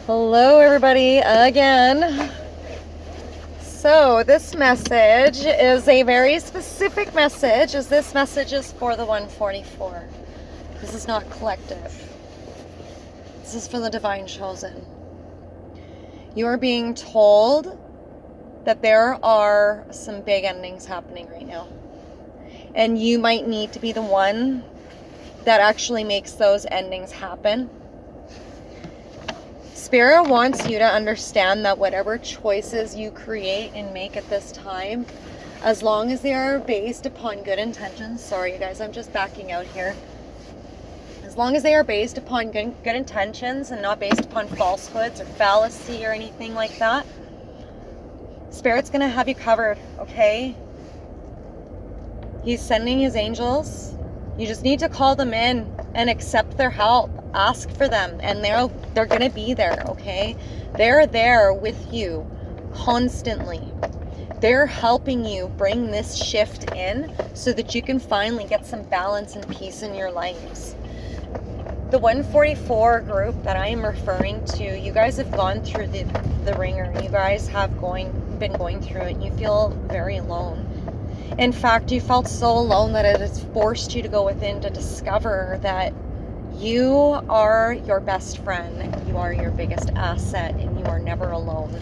Hello everybody again. So this message is a very specific message, as this message is for the 144. This is not collective. This is for the divine chosen. You are being told that there are some big endings happening right now. And you might need to be the one that actually makes those endings happen. Spirit wants you to understand that whatever choices you create and make at this time, as long as they are based upon good intentions, sorry you guys, I'm just backing out here. As long as they are based upon good intentions and not based upon falsehoods or fallacy or anything like that, Spirit's going to have you covered, okay? He's sending his angels. You just need to call them in and accept their help. Ask for them, and they're going to be there, okay? They're there with you constantly. They're helping you bring this shift in so that you can finally get some balance and peace in your lives. The 144 group that I am referring to, you guys have gone through the ringer. You guys have been going through it. You feel very alone. In fact, you felt so alone that it has forced you to go within to discover that you are your best friend, you are your biggest asset, and you are never alone.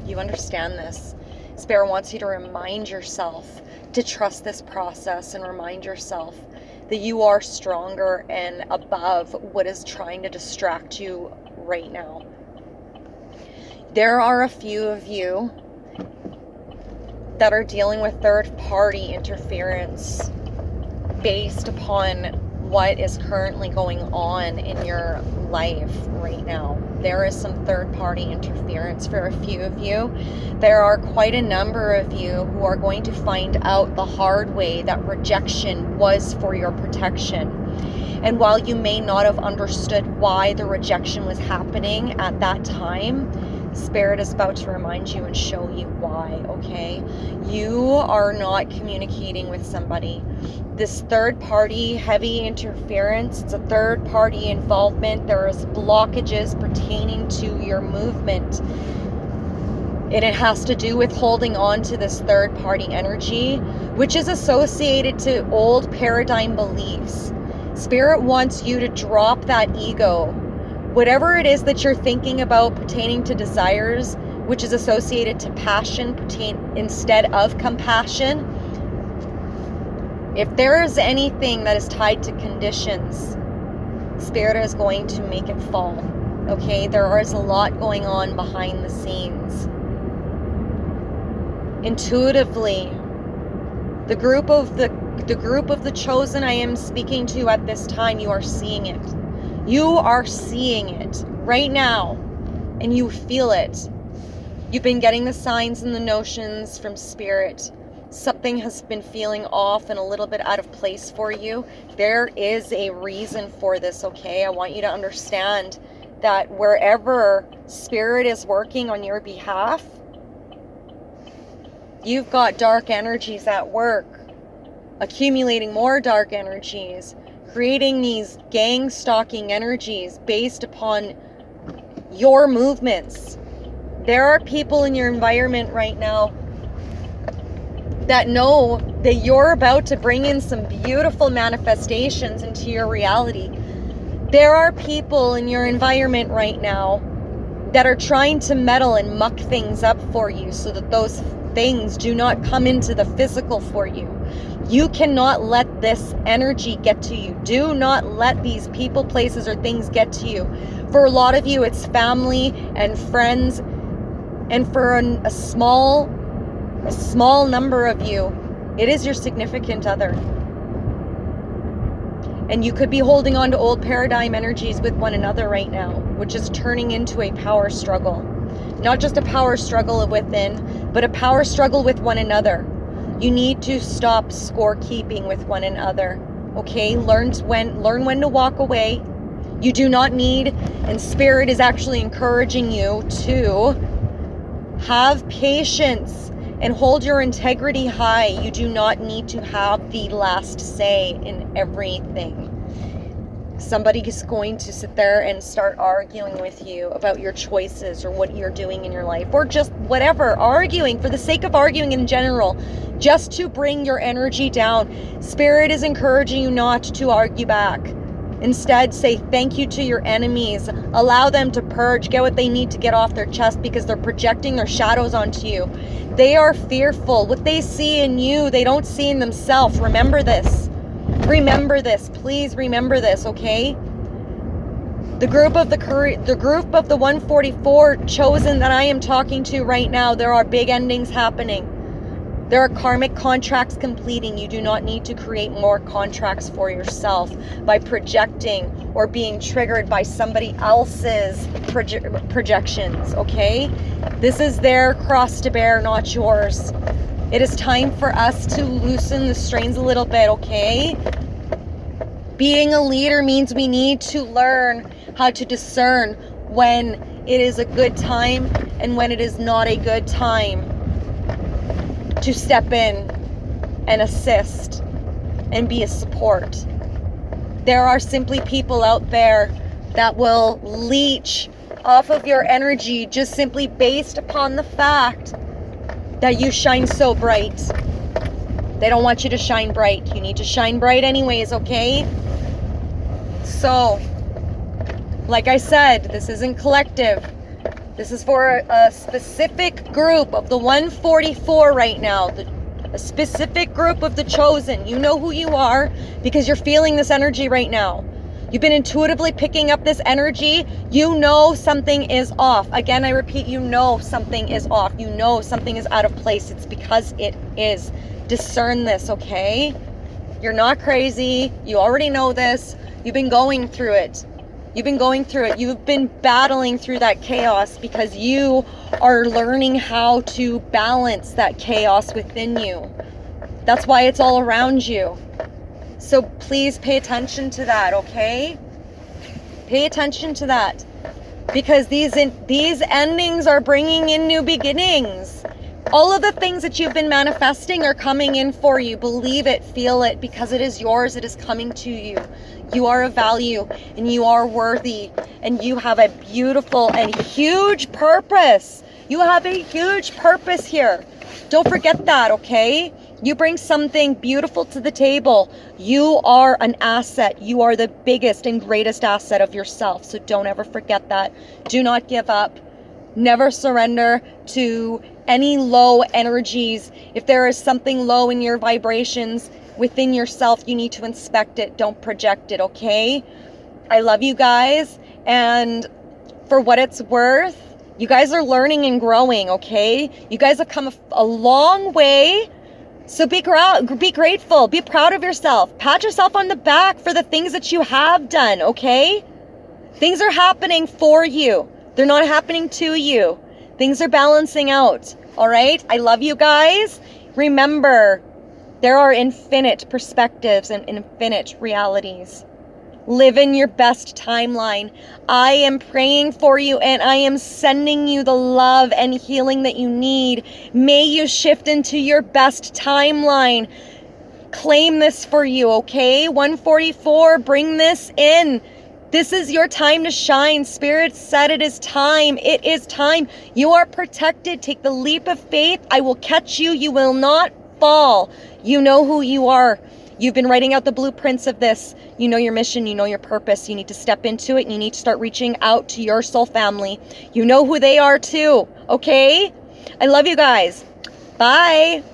You understand this. Spirit wants you to remind yourself to trust this process and remind yourself that you are stronger and above what is trying to distract you right now. There are a few of you that are dealing with third-party interference based upon what is currently going on in your life right now. There is some third-party interference for a few of you. There are quite a number of you who are going to find out the hard way that rejection was for your protection. And while you may not have understood why the rejection was happening at that time, Spirit is about to remind you and show you why, okay? You are not communicating with somebody. This third-party heavy interference, it's a third-party involvement. There is blockages pertaining to your movement. And it has to do with holding on to this third-party energy, which is associated to old paradigm beliefs. Spirit wants you to drop that ego. Whatever it is that you're thinking about pertaining to desires, which is associated to passion instead of compassion, if there is anything that is tied to conditions, Spirit is going to make it fall. Okay, there is a lot going on behind the scenes. Intuitively, the group of the chosen I am speaking to at this time, you are seeing it. You are seeing it right now, and you feel it. You've been getting the signs and the notions from Spirit. Something has been feeling off and a little bit out of place for you. There is a reason for this, okay? I want you to understand that wherever Spirit is working on your behalf, you've got dark energies at work, accumulating more dark energies, creating these gang stalking energies based upon your movements. There are people in your environment right now that know that you're about to bring in some beautiful manifestations into your reality. There are people in your environment right now that are trying to meddle and muck things up for you so that those things do not come into the physical for you. You cannot let this energy get to you. Do not let these people, places, or things get to you. For a lot of you, it's family and friends. And for a small number of you, it is your significant other. And you could be holding on to old paradigm energies with one another right now, which is turning into a power struggle. Not just a power struggle within, but a power struggle with one another. You need to stop scorekeeping with one another, okay? Learn when to walk away. You do not need, and Spirit is actually encouraging you to have patience and hold your integrity high. You do not need to have the last say in everything. Somebody is going to sit there and start arguing with you about your choices or what you're doing in your life, or just whatever, arguing for the sake of arguing in general, just to bring your energy down. Spirit is encouraging you not to argue back. Instead, say thank you to your enemies. Allow them to purge, get what they need to get off their chest, because they're projecting their shadows onto you. They are fearful. What they see in you, they don't see in themselves. Remember this. Remember this. Please remember this, okay? The group of the 144 chosen that I am talking to right now, there are big endings happening. There are karmic contracts completing. You do not need to create more contracts for yourself by projecting or being triggered by somebody else's projections, okay? This is their cross to bear, not yours. It is time for us to loosen the strains a little bit, okay? Being a leader means we need to learn how to discern when it is a good time and when it is not a good time to step in and assist and be a support. There are simply people out there that will leech off of your energy just simply based upon the fact that you shine so bright. They don't want you to shine bright. You need to shine bright anyways, okay? So, like I said, this isn't collective. This is for a specific group of the 144 right now. A specific group of the chosen. You know who you are because you're feeling this energy right now. You've been intuitively picking up this energy. You know something is off. Again, I repeat, you know something is off. You know something is out of place. It's because it is. Discern this, okay? You're not crazy. You already know this. You've been going through it. You've been going through it. You've been battling through that chaos because you are learning how to balance that chaos within you. That's why it's all around you. So please pay attention to that, okay? Pay attention to that. Because these endings are bringing in new beginnings. All of the things that you've been manifesting are coming in for you. Believe it, feel it, because it is yours. It is coming to you. You are of value and you are worthy and you have a beautiful and huge purpose. You have a huge purpose here. Don't forget that, okay? You bring something beautiful to the table. You are an asset. You are the biggest and greatest asset of yourself. So don't ever forget that. Do not give up. Never surrender to any low energies. If there is something low in your vibrations within yourself, you need to inspect it. Don't project it, okay? I love you guys. And for what it's worth, you guys are learning and growing, okay? You guys have come a long way. So be grateful. Be proud of yourself. Pat yourself on the back for the things that you have done, okay? Things are happening for you. They're not happening to you. Things are balancing out, all right? I love you guys. Remember, there are infinite perspectives and infinite realities. Live in your best timeline. I am praying for you and I am sending you the love and healing that you need. May you shift into your best timeline. Claim this for you, okay? 144, bring this in. This is your time to shine. Spirit said it is time. It is time. You are protected. Take the leap of faith. I will catch you. You will not fall. You know who you are. You've been writing out the blueprints of this. You know your mission. You know your purpose. You need to step into it. And you need to start reaching out to your soul family. You know who they are too. Okay? I love you guys. Bye.